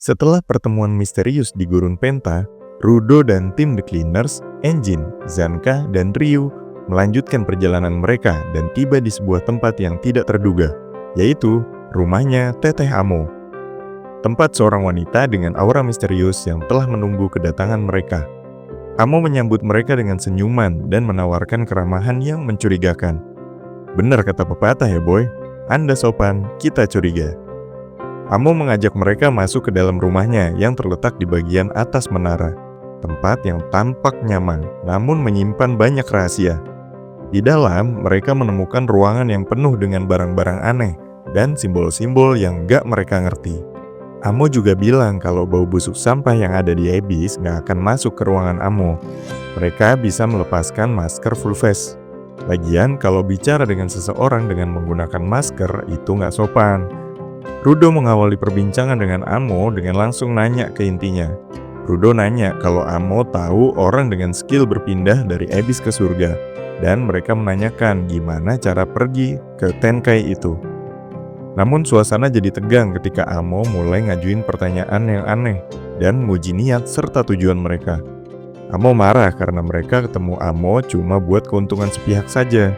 Setelah pertemuan misterius di Gurun Penta, Rudo dan tim The Cleaners, Engine, Zanka, dan Ryu melanjutkan perjalanan mereka dan tiba di sebuah tempat yang tidak terduga, yaitu rumahnya Teteh Amo. Tempat seorang wanita dengan aura misterius yang telah menunggu kedatangan mereka. Amo menyambut mereka dengan senyuman dan menawarkan keramahan yang mencurigakan. Benar kata pepatah ya boy, Anda sopan, kita curiga. Amo mengajak mereka masuk ke dalam rumahnya yang terletak di bagian atas menara. Tempat yang tampak nyaman, namun menyimpan banyak rahasia. Di dalam, mereka menemukan ruangan yang penuh dengan barang-barang aneh dan simbol-simbol yang gak mereka ngerti. Amo juga bilang kalau bau busuk sampah yang ada di Abyss gak akan masuk ke ruangan Amo. Mereka bisa melepaskan masker full face. Lagian, kalau bicara dengan seseorang dengan menggunakan masker, itu gak sopan. Rudo mengawali perbincangan dengan Amo dengan langsung nanya ke intinya. Rudo nanya kalau Amo tahu orang dengan skill berpindah dari Abyss ke surga, dan mereka menanyakan gimana cara pergi ke Tenkai itu. Namun suasana jadi tegang ketika Amo mulai ngajuin pertanyaan yang aneh dan menguji niat serta tujuan mereka. Amo marah karena mereka ketemu Amo cuma buat keuntungan sepihak saja.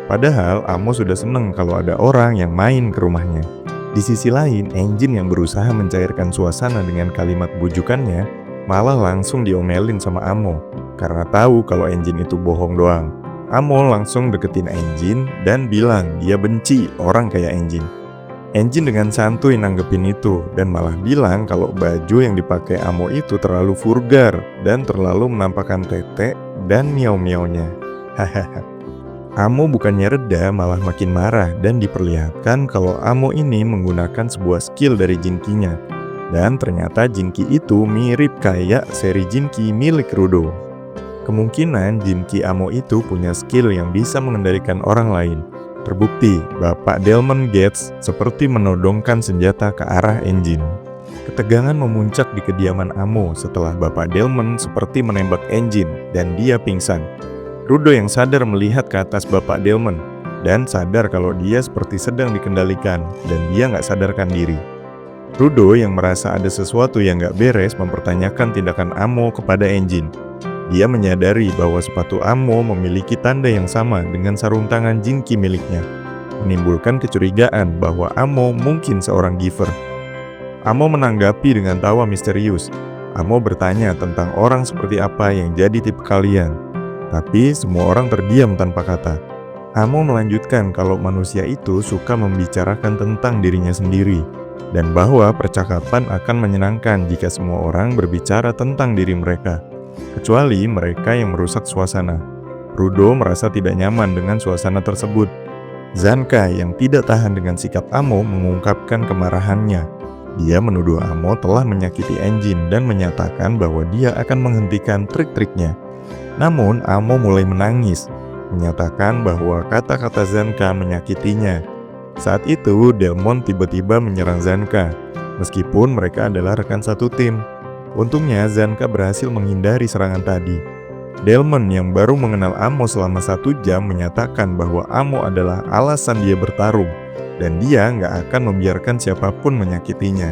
Padahal Amo sudah seneng kalau ada orang yang main ke rumahnya. Di sisi lain, Engine yang berusaha mencairkan suasana dengan kalimat bujukannya malah langsung diomelin sama Amo karena tahu kalau Engine itu bohong doang. Amo langsung deketin Engine dan bilang dia benci orang kayak Engine. Engine dengan santuy nanggepin itu dan malah bilang kalau baju yang dipakai Amo itu terlalu vulgar dan terlalu menampakkan tete dan miau-miaunya. Hahaha. Amo bukannya reda malah makin marah dan diperlihatkan kalau Amo ini menggunakan sebuah skill dari Jinkinya. Dan ternyata Jinki itu mirip kayak seri Jinki milik Rudo. Kemungkinan Jinki Amo itu punya skill yang bisa mengendalikan orang lain. Terbukti, Bapak Delmon Gates seperti menodongkan senjata ke arah Engine. Ketegangan memuncak di kediaman Amo setelah Bapak Delmon seperti menembak Engine dan dia pingsan. Rudo yang sadar melihat ke atas Bapak Delmon dan sadar kalau dia seperti sedang dikendalikan dan dia nggak sadarkan diri. Rudo yang merasa ada sesuatu yang nggak beres mempertanyakan tindakan Amo kepada Engine. Dia menyadari bahwa sepatu Amo memiliki tanda yang sama dengan sarung tangan Jinki miliknya, menimbulkan kecurigaan bahwa Amo mungkin seorang giver. Amo menanggapi dengan tawa misterius. Amo bertanya tentang orang seperti apa yang jadi tipe kalian. Tapi semua orang terdiam tanpa kata. Amo melanjutkan kalau manusia itu suka membicarakan tentang dirinya sendiri, dan bahwa percakapan akan menyenangkan jika semua orang berbicara tentang diri mereka, kecuali mereka yang merusak suasana. Rudo merasa tidak nyaman dengan suasana tersebut. Zanka yang tidak tahan dengan sikap Amo mengungkapkan kemarahannya. Dia menuduh Amo telah menyakiti Engine dan menyatakan bahwa dia akan menghentikan trik-triknya. Namun Amo mulai menangis, menyatakan bahwa kata-kata Zanka menyakitinya. Saat itu Delmon tiba-tiba menyerang Zanka, meskipun mereka adalah rekan satu tim. Untungnya Zanka berhasil menghindari serangan tadi. Delmon yang baru mengenal Amo selama 1 jam menyatakan bahwa Amo adalah alasan dia bertarung dan dia nggak akan membiarkan siapapun menyakitinya.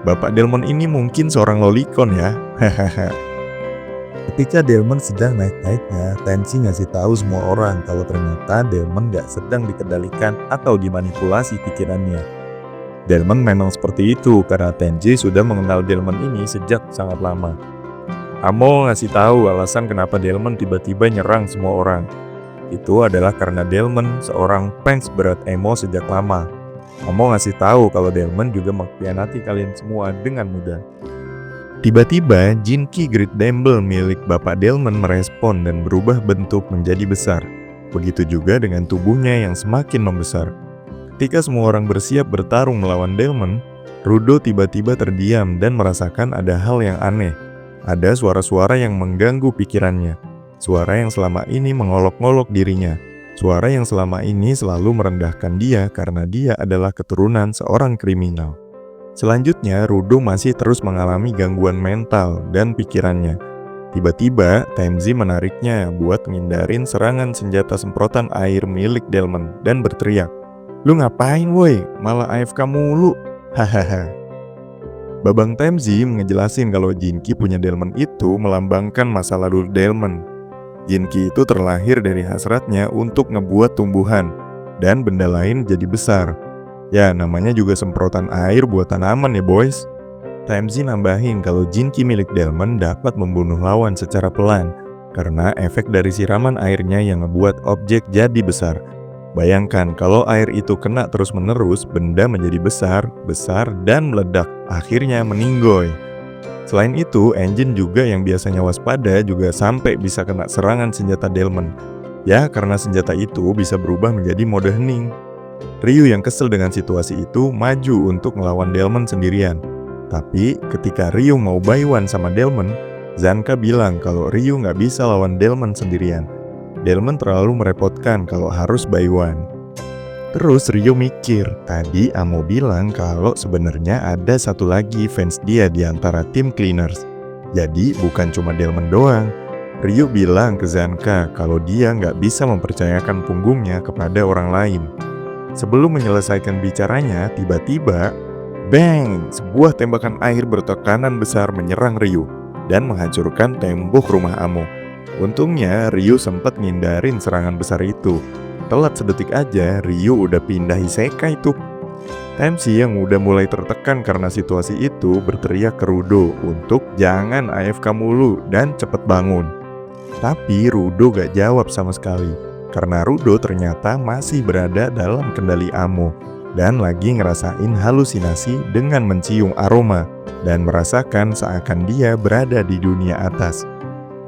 Bapak Delmon ini mungkin seorang lolicon ya. Hahaha. Ketika Delmon sedang naik-naiknya, Tenchi ngasih tahu semua orang kalau ternyata Delmon nggak sedang dikendalikan atau dimanipulasi pikirannya. Delmon memang seperti itu karena Tenchi sudah mengenal Delmon ini sejak sangat lama. Amo ngasih tahu alasan kenapa Delmon tiba-tiba nyerang semua orang. Itu adalah karena Delmon seorang fans berat emo sejak lama. Amo ngasih tahu kalau Delmon juga mengkhianati kalian semua dengan mudah. Tiba-tiba Jinki Great Dumbbell milik Bapak Delmon merespon dan berubah bentuk menjadi besar. Begitu juga dengan tubuhnya yang semakin membesar. Ketika semua orang bersiap bertarung melawan Delmon, Rudo tiba-tiba terdiam dan merasakan ada hal yang aneh. Ada suara-suara yang mengganggu pikirannya. Suara yang selama ini mengolok-ngolok dirinya. Suara yang selama ini selalu merendahkan dia karena dia adalah keturunan seorang kriminal. Selanjutnya, Rudo masih terus mengalami gangguan mental dan pikirannya. Tiba-tiba, Tenchi menariknya buat menghindarin serangan senjata semprotan air milik Delmon dan berteriak, "Lu ngapain woi? Malah AFK mulu." Hahaha. Babang Taemzi ngejelasin kalau Jinki punya delman itu melambangkan masa lalu delman. Jinki itu terlahir dari hasratnya untuk ngebuat tumbuhan dan benda lain jadi besar. Ya, namanya juga semprotan air buat tanaman ya boys. Taemzi nambahin kalau Jinki milik delman dapat membunuh lawan secara pelan karena efek dari siraman airnya yang ngebuat objek jadi besar. Bayangkan kalau air itu kena terus-menerus, benda menjadi besar, dan meledak, akhirnya meninggoy. Selain itu, engine juga yang biasanya waspada juga sampai bisa kena serangan senjata delman. Ya, karena senjata itu bisa berubah menjadi mode hening. Ryu yang kesel dengan situasi itu maju untuk melawan delman sendirian. Tapi ketika Ryu mau buy one sama delman, Zanka bilang kalau Ryu nggak bisa lawan delman sendirian. Delman terlalu merepotkan kalau harus buy one. Terus Ryu mikir, tadi Amo bilang kalau sebenarnya ada satu lagi fans dia di antara tim Cleaners. Jadi bukan cuma delman doang. Ryu bilang ke Zanka kalau dia nggak bisa mempercayakan punggungnya kepada orang lain. Sebelum menyelesaikan bicaranya, tiba-tiba, bang! Sebuah tembakan air bertekanan besar menyerang Ryu dan menghancurkan tembok rumah Amo. Untungnya Ryu sempat ngindarin serangan besar itu. Telat sedetik aja, Ryu udah pindah isekai tuh. Taemzi yang udah mulai tertekan karena situasi itu berteriak ke Rudo untuk jangan AFK mulu dan cepet bangun. Tapi Rudo gak jawab sama sekali, karena Rudo ternyata masih berada dalam kendali Amo dan lagi ngerasain halusinasi dengan mencium aroma dan merasakan seakan dia berada di dunia atas.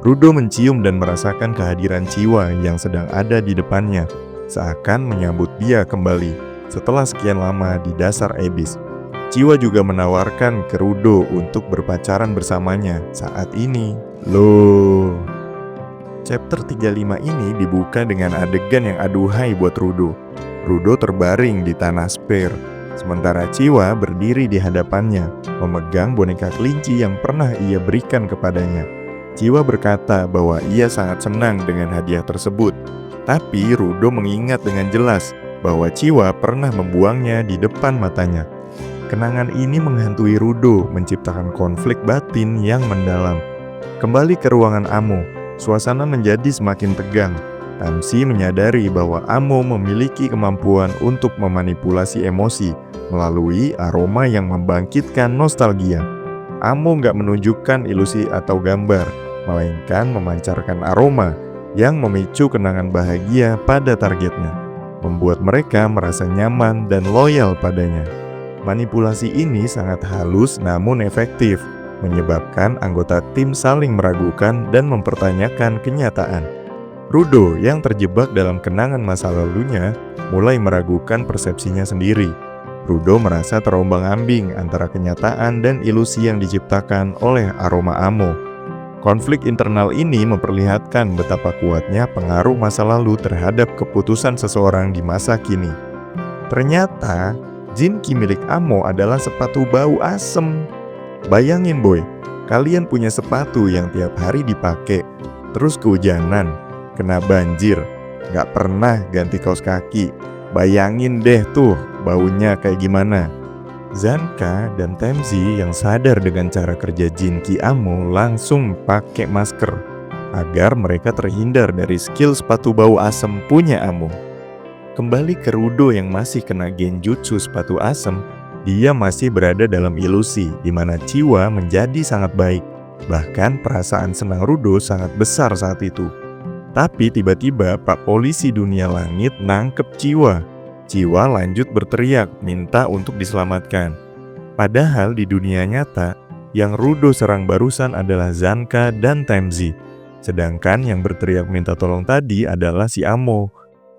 Rudo mencium dan merasakan kehadiran Chiwa yang sedang ada di depannya, seakan menyambut dia kembali setelah sekian lama di dasar Abyss. Chiwa juga menawarkan ke Rudo untuk berpacaran bersamanya saat ini. Loh. Chapter 35 ini dibuka dengan adegan yang aduhai buat Rudo. Rudo terbaring di tanah spare, sementara Chiwa berdiri di hadapannya, memegang boneka kelinci yang pernah ia berikan kepadanya. Chiwa berkata bahwa ia sangat senang dengan hadiah tersebut, tapi Rudo mengingat dengan jelas bahwa Chiwa pernah membuangnya di depan matanya. Kenangan ini menghantui Rudo, menciptakan konflik batin yang mendalam. Kembali ke ruangan Amo, suasana menjadi semakin tegang. Taemzi menyadari bahwa Amo memiliki kemampuan untuk memanipulasi emosi melalui aroma yang membangkitkan nostalgia. Amo nggak menunjukkan ilusi atau gambar, melainkan memancarkan aroma yang memicu kenangan bahagia pada targetnya, membuat mereka merasa nyaman dan loyal padanya. Manipulasi ini sangat halus namun efektif, menyebabkan anggota tim saling meragukan dan mempertanyakan kenyataan. Rudo yang terjebak dalam kenangan masa lalunya mulai meragukan persepsinya sendiri. Rudo merasa terombang-ambing antara kenyataan dan ilusi yang diciptakan oleh aroma Amo. Konflik internal ini memperlihatkan betapa kuatnya pengaruh masa lalu terhadap keputusan seseorang di masa kini. Ternyata, Jinki milik Amo adalah sepatu bau asem. Bayangin boy, kalian punya sepatu yang tiap hari dipakai, terus kehujanan, kena banjir, gak pernah ganti kaos kaki. Bayangin deh tuh, baunya kayak gimana. Zanka dan Taemzi yang sadar dengan cara kerja Jinki Amo langsung pakai masker agar mereka terhindar dari skill sepatu bau asem punya Amo. Kembali ke Rudo yang masih kena genjutsu sepatu asem, dia masih berada dalam ilusi di mana Chiwa menjadi sangat baik. Bahkan perasaan senang Rudo sangat besar saat itu. Tapi tiba-tiba Pak Polisi Dunia Langit nangkep Chiwa. Chiwa lanjut berteriak minta untuk diselamatkan. Padahal di dunia nyata, yang Rudo serang barusan adalah Zanka dan Taemzi. Sedangkan yang berteriak minta tolong tadi adalah si Amo.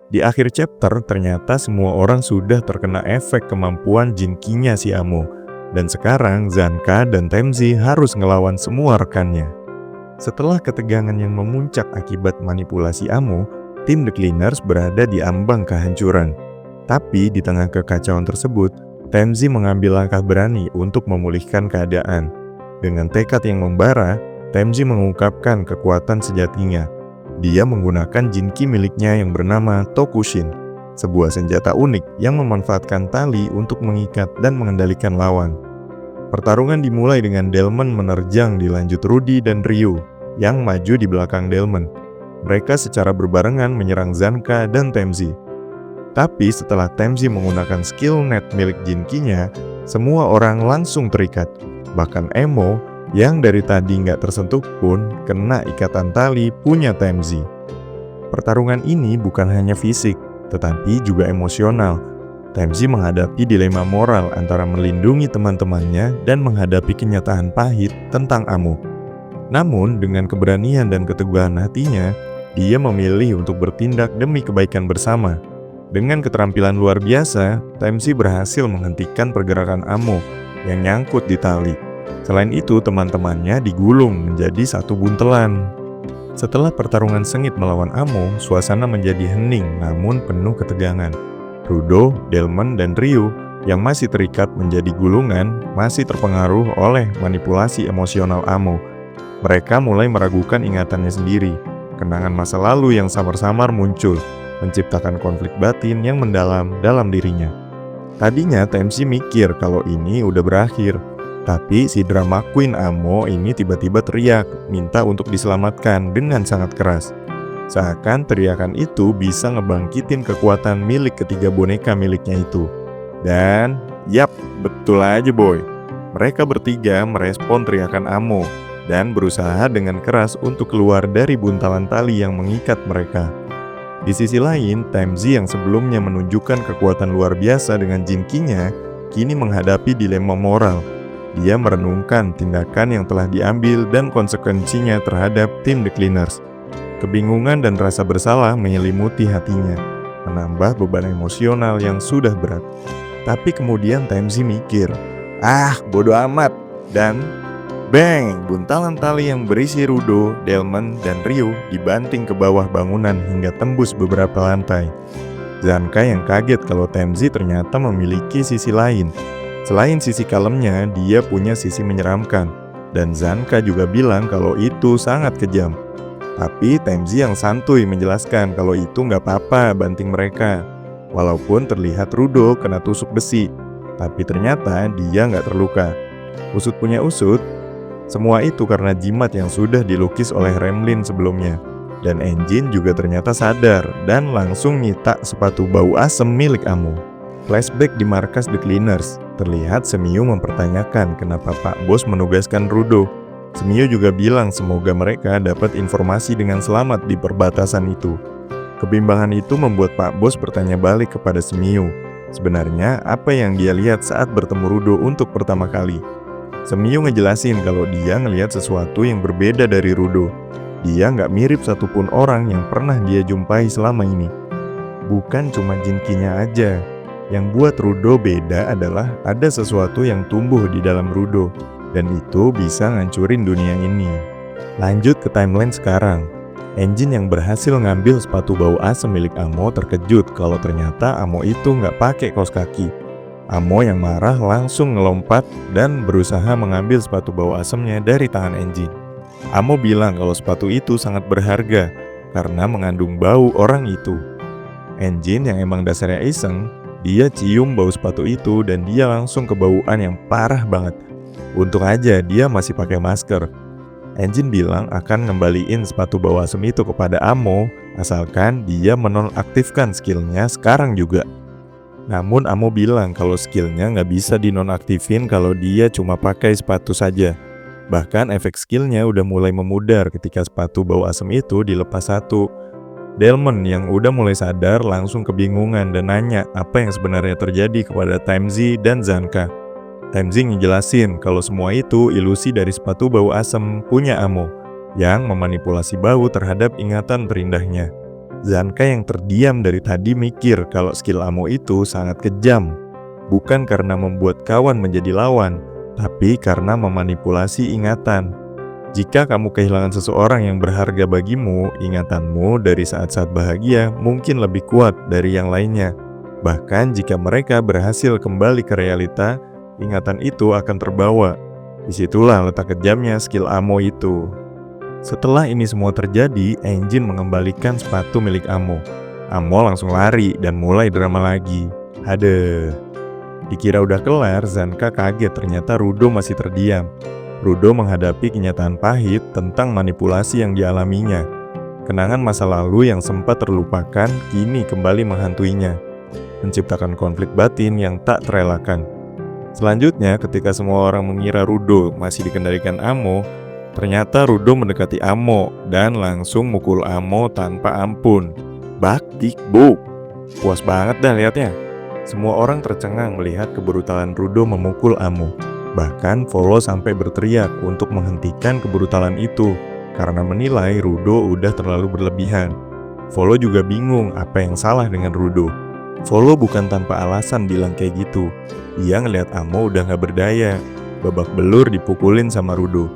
Di akhir chapter, ternyata semua orang sudah terkena efek kemampuan Jinkinya si Amo. Dan sekarang Zanka dan Taemzi harus ngelawan semua rekannya. Setelah ketegangan yang memuncak akibat manipulasi Amo, tim The Cleaners berada di ambang kehancuran. Tapi di tengah kekacauan tersebut, Taemzi mengambil langkah berani untuk memulihkan keadaan. Dengan tekad yang membara, Taemzi mengungkapkan kekuatan sejatinya. Dia menggunakan Jinki miliknya yang bernama Tokushin, sebuah senjata unik yang memanfaatkan tali untuk mengikat dan mengendalikan lawan. Pertarungan dimulai dengan Delman menerjang dilanjut Rudy dan Ryu yang maju di belakang Delman. Mereka secara berbarengan menyerang Zanka dan Temzi. Tapi setelah Temzi menggunakan skill net milik Jinkinya, semua orang langsung terikat. Bahkan Emo yang dari tadi nggak tersentuh pun kena ikatan tali punya Temzi. Pertarungan ini bukan hanya fisik, tetapi juga emosional. Temzi menghadapi dilema moral antara melindungi teman-temannya dan menghadapi kenyataan pahit tentang Amo. Namun dengan keberanian dan keteguhan hatinya, dia memilih untuk bertindak demi kebaikan bersama. Dengan keterampilan luar biasa, Temzi berhasil menghentikan pergerakan Amo yang nyangkut di tali. Selain itu, teman-temannya digulung menjadi satu buntelan. Setelah pertarungan sengit melawan Amo, suasana menjadi hening namun penuh ketegangan. Rudo, Delman, dan Ryu yang masih terikat menjadi gulungan masih terpengaruh oleh manipulasi emosional Amo. Mereka mulai meragukan ingatannya sendiri. Kenangan masa lalu yang samar-samar muncul, menciptakan konflik batin yang mendalam dalam dirinya. Tadinya Temzi mikir kalau ini udah berakhir, tapi si drama queen Amo ini tiba-tiba teriak, minta untuk diselamatkan dengan sangat keras. Seakan teriakan itu bisa ngebangkitin kekuatan milik ketiga boneka miliknya itu. Dan, yap, betul aja boy. Mereka bertiga merespon teriakan Amo dan berusaha dengan keras untuk keluar dari buntalan tali yang mengikat mereka. Di sisi lain, Temzi yang sebelumnya menunjukkan kekuatan luar biasa dengan Jinkinya, kini menghadapi dilema moral. Dia merenungkan tindakan yang telah diambil dan konsekuensinya terhadap tim The Cleaners. Kebingungan dan rasa bersalah menyelimuti hatinya, menambah beban emosional yang sudah berat. Tapi kemudian Temzi mikir, bodo amat, dan bang, buntalan tali yang berisi Rudo, Delman, dan Ryu dibanting ke bawah bangunan hingga tembus beberapa lantai. Zanka yang kaget kalau Temzi ternyata memiliki sisi lain. Selain sisi kalemnya, dia punya sisi menyeramkan. Dan Zanka juga bilang kalau itu sangat kejam. Tapi Temzi yang santuy menjelaskan kalau itu nggak apa-apa banting mereka. Walaupun terlihat Rudo kena tusuk besi, tapi ternyata dia nggak terluka. Usut punya usut, semua itu karena jimat yang sudah dilukis oleh Remlin sebelumnya. Dan Engine juga ternyata sadar dan langsung nyita sepatu bau asem milik Amo. Flashback di markas The Cleaners, terlihat Semiyu mempertanyakan kenapa Pak Bos menugaskan Rudo. Semiyu juga bilang semoga mereka dapat informasi dengan selamat di perbatasan itu. Kebimbangan itu membuat Pak Bos bertanya balik kepada Semiyu. Sebenarnya apa yang dia lihat saat bertemu Rudo untuk pertama kali? Semiyu ngejelasin kalau dia ngelihat sesuatu yang berbeda dari Rudo. Dia nggak mirip satupun orang yang pernah dia jumpai selama ini. Bukan cuma Jinkinya aja. Yang buat Rudo beda adalah ada sesuatu yang tumbuh di dalam Rudo. Dan itu bisa ngancurin dunia ini. Lanjut ke timeline sekarang. Engine yang berhasil ngambil sepatu bau asem milik Amo terkejut kalau ternyata Amo itu nggak pakai kaos kaki. Amo yang marah langsung ngelompat dan berusaha mengambil sepatu bau asemnya dari tangan Engine. Amo bilang kalau sepatu itu sangat berharga karena mengandung bau orang itu. Engine yang emang dasarnya iseng, dia cium bau sepatu itu dan dia langsung kebauan yang parah banget. Untung aja dia masih pakai masker. Engine bilang akan ngembaliin sepatu bau asem itu kepada Amo asalkan dia menonaktifkan skillnya sekarang juga. Namun Amo bilang kalau skillnya nggak bisa dinonaktifin kalau dia cuma pakai sepatu saja. Bahkan efek skillnya udah mulai memudar ketika sepatu bau asem itu dilepas satu. Delman yang udah mulai sadar langsung kebingungan dan nanya apa yang sebenarnya terjadi kepada Temzi dan Zanka. Temzi ngejelasin kalau semua itu ilusi dari sepatu bau asem punya Amo yang memanipulasi bau terhadap ingatan terindahnya. Zanka yang terdiam dari tadi mikir kalau skill Amo itu sangat kejam. Bukan karena membuat kawan menjadi lawan, tapi karena memanipulasi ingatan. Jika kamu kehilangan seseorang yang berharga bagimu, ingatanmu dari saat-saat bahagia mungkin lebih kuat dari yang lainnya. Bahkan jika mereka berhasil kembali ke realita, ingatan itu akan terbawa. Disitulah letak kejamnya skill Amo itu. Setelah ini semua terjadi, Engine mengembalikan sepatu milik Amo. Amo langsung lari dan mulai drama lagi. Hadeh. Dikira udah kelar, Zanka kaget ternyata Rudo masih terdiam. Rudo menghadapi kenyataan pahit tentang manipulasi yang dialaminya. Kenangan masa lalu yang sempat terlupakan kini kembali menghantuinya, menciptakan konflik batin yang tak terelakkan. Selanjutnya, ketika semua orang mengira Rudo masih dikendalikan Amo, ternyata Rudo mendekati Amo dan langsung mukul Amo tanpa ampun. Baktik, bu! Puas banget dah liatnya. Semua orang tercengang melihat kebrutalan Rudo memukul Amo. Bahkan Volo sampai berteriak untuk menghentikan kebrutalan itu karena menilai Rudo udah terlalu berlebihan. Volo juga bingung apa yang salah dengan Rudo. Volo bukan tanpa alasan bilang kayak gitu. Dia ngeliat Amo udah gak berdaya, babak belur dipukulin sama Rudo.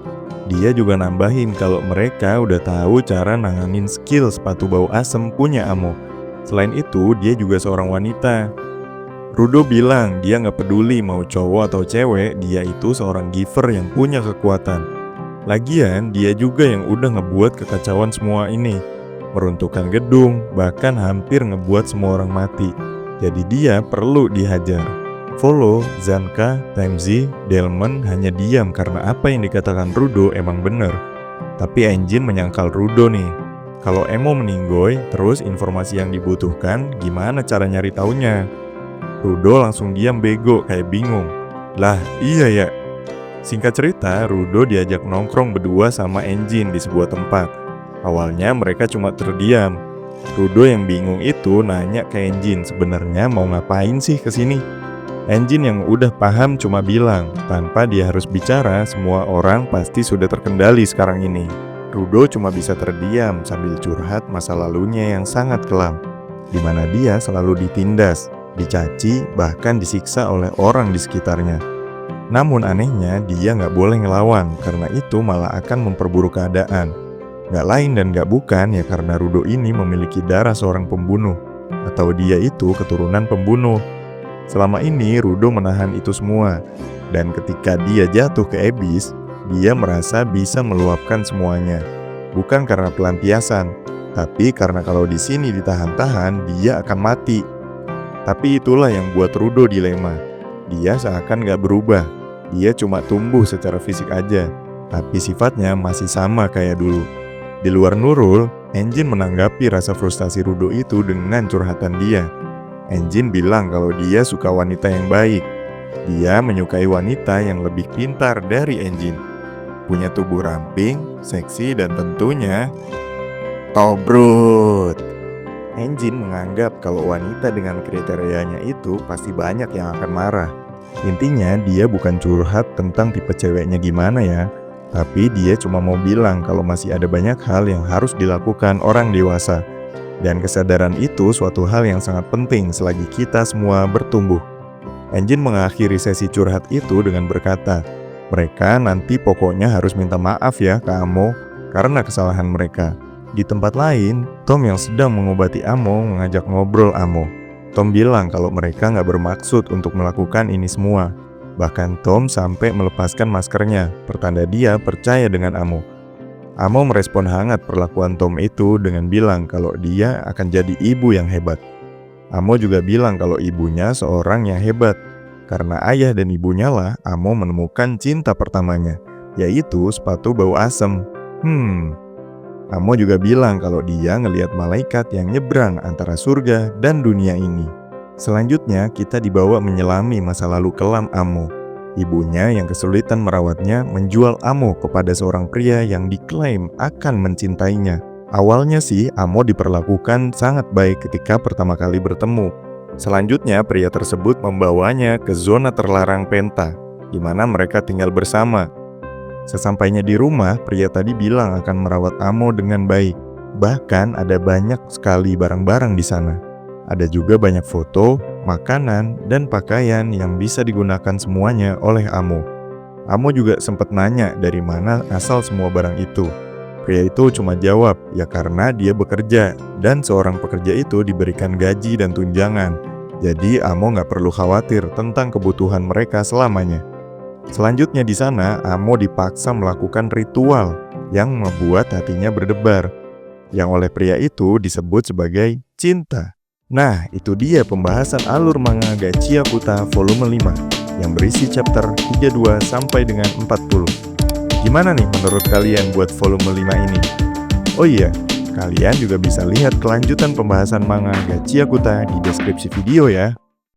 Dia juga nambahin kalau mereka udah tahu cara nanganin skill sepatu bau asem punya Amo. Selain itu, dia juga seorang wanita. Rudo bilang dia gak peduli mau cowok atau cewek, dia itu seorang giver yang punya kekuatan. Lagian, dia juga yang udah ngebuat kekacauan semua ini, meruntuhkan gedung, bahkan hampir ngebuat semua orang mati. Jadi dia perlu dihajar. Volo, Zanka, Timesy, Delman hanya diam karena apa yang dikatakan Rudo emang bener. Tapi Engine menyangkal Rudo nih. Kalau Emo meninggoy, terus informasi yang dibutuhkan, gimana cara nyari taunya? Rudo langsung diam bego kayak bingung. Lah iya ya. Singkat cerita, Rudo diajak nongkrong berdua sama Engine di sebuah tempat. Awalnya mereka cuma terdiam. Rudo yang bingung itu nanya ke Engine sebenarnya mau ngapain sih kesini. Engine yang udah paham cuma bilang, tanpa dia harus bicara, semua orang pasti sudah terkendali sekarang ini. Rudo cuma bisa terdiam sambil curhat masa lalunya yang sangat kelam, di mana dia selalu ditindas, dicaci, bahkan disiksa oleh orang di sekitarnya. Namun anehnya dia nggak boleh ngelawan karena itu malah akan memperburuk keadaan. Nggak lain dan nggak bukan ya karena Rudo ini memiliki darah seorang pembunuh, atau dia itu keturunan pembunuh. Selama ini Rudo menahan itu semua, dan ketika dia jatuh ke Abyss, dia merasa bisa meluapkan semuanya. Bukan karena pelampiasan, tapi karena kalau di sini ditahan-tahan dia akan mati. Tapi itulah yang buat Rudo dilema. Dia seakan gak berubah. Dia cuma tumbuh secara fisik aja, tapi sifatnya masih sama kayak dulu. Di luar Nurul, Engine menanggapi rasa frustasi Rudo itu dengan curhatan dia. Engine bilang kalau dia suka wanita yang baik. Dia menyukai wanita yang lebih pintar dari Engine. Punya tubuh ramping, seksi, dan tentunya tobrut. Engine menganggap kalau wanita dengan kriterianya itu pasti banyak yang akan marah. Intinya dia bukan curhat tentang tipe ceweknya gimana ya, tapi dia cuma mau bilang kalau masih ada banyak hal yang harus dilakukan orang dewasa. Dan kesadaran itu suatu hal yang sangat penting selagi kita semua bertumbuh. Engine mengakhiri sesi curhat itu dengan berkata, mereka nanti pokoknya harus minta maaf ya ke Amo karena kesalahan mereka. Di tempat lain, Tom yang sedang mengobati Amo mengajak ngobrol Amo. Tom bilang kalau mereka nggak bermaksud untuk melakukan ini semua. Bahkan Tom sampai melepaskan maskernya, pertanda dia percaya dengan Amo. Amo merespon hangat perlakuan Tom itu dengan bilang kalau dia akan jadi ibu yang hebat. Amo juga bilang kalau ibunya seorang yang hebat. Karena ayah dan ibunya lah Amo menemukan cinta pertamanya, yaitu sepatu bau asem. Amo juga bilang kalau dia ngelihat malaikat yang nyebrang antara surga dan dunia ini. Selanjutnya kita dibawa menyelami masa lalu kelam Amo. Ibunya yang kesulitan merawatnya menjual Amo kepada seorang pria yang diklaim akan mencintainya. Awalnya sih Amo diperlakukan sangat baik ketika pertama kali bertemu. Selanjutnya pria tersebut membawanya ke zona terlarang Penta, di mana mereka tinggal bersama. Sesampainya di rumah, pria tadi bilang akan merawat Amo dengan baik. Bahkan ada banyak sekali barang-barang di sana. Ada juga banyak foto, makanan, dan pakaian yang bisa digunakan semuanya oleh Amo. Amo juga sempat nanya dari mana asal semua barang itu. Pria itu cuma jawab, ya karena dia bekerja, dan seorang pekerja itu diberikan gaji dan tunjangan. Jadi Amo gak perlu khawatir tentang kebutuhan mereka selamanya. Selanjutnya di sana, Amo dipaksa melakukan ritual yang membuat hatinya berdebar, yang oleh pria itu disebut sebagai cinta. Nah, itu dia pembahasan alur manga Gachiakuta volume 5 yang berisi chapter 32 sampai dengan 40. Gimana nih menurut kalian buat volume 5 ini? Oh iya, kalian juga bisa lihat kelanjutan pembahasan manga Gachiakuta di deskripsi video ya.